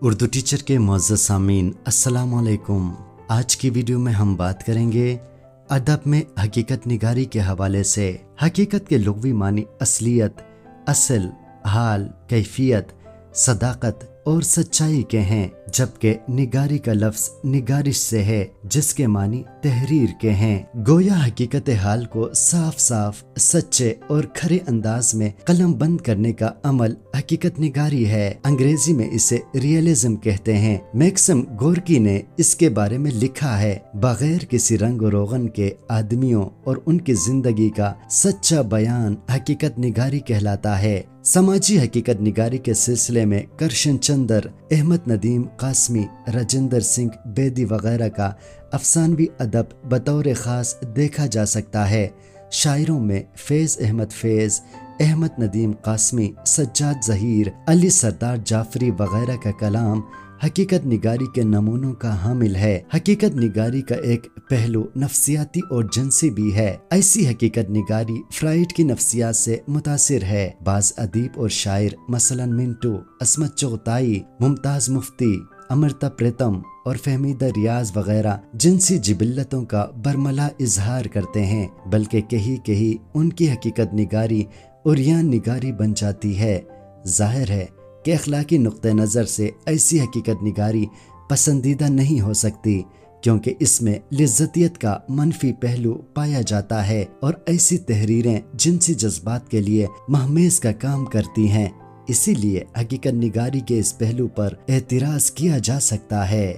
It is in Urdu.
اردو ٹیچر کے معزز سامعین السلام علیکم۔ آج کی ویڈیو میں ہم بات کریں گے ادب میں حقیقت نگاری کے حوالے سے۔ حقیقت کے لغوی معنی اصلیت، اصل، حال، کیفیت، صداقت اور سچائی کے ہیں، جبکہ نگاری کا لفظ نگارش سے ہے جس کے معنی تحریر کے ہیں۔ گویا حقیقت حال کو صاف صاف، سچے اور کھرے انداز میں قلم بند کرنے کا عمل حقیقت نگاری ہے۔ انگریزی میں اسے ریئلزم کہتے ہیں۔ میکسم گورکی نے اس کے بارے میں لکھا ہے، بغیر کسی رنگ و روغن کے آدمیوں اور ان کی زندگی کا سچا بیان حقیقت نگاری کہلاتا ہے۔ سماجی حقیقت نگاری کے سلسلے میں کرشن چندر، احمد ندیم قاسمی، راجندر سنگھ بیدی وغیرہ کا افسانوی ادب بطور خاص دیکھا جا سکتا ہے۔ شاعروں میں فیض احمد فیض، احمد ندیم قاسمی، سجاد ظہیر، علی سردار جعفری وغیرہ کا کلام حقیقت نگاری کے نمونوں کا حامل ہے۔ حقیقت نگاری کا ایک پہلو نفسیاتی اور جنسی بھی ہے۔ ایسی حقیقت نگاری فرائڈ کی نفسیات سے متاثر ہے۔ بعض ادیب اور شاعر مثلا منٹو، عصمت چغتائی، ممتاز مفتی، امرتا پریتم اور فہمیدہ ریاض وغیرہ جنسی جبلتوں کا برملا اظہار کرتے ہیں، بلکہ کہیں ان کی حقیقت نگاری عریان نگاری بن جاتی ہے۔ ظاہر ہے کہ اخلاقی نقطہ نظر سے ایسی حقیقت نگاری پسندیدہ نہیں ہو سکتی، کیونکہ اس میں لذتیت کا منفی پہلو پایا جاتا ہے اور ایسی تحریریں جنسی جذبات کے لیے مہمیز کا کام کرتی ہیں۔ اسی لیے حقیقت نگاری کے اس پہلو پر اعتراض کیا جا سکتا ہے۔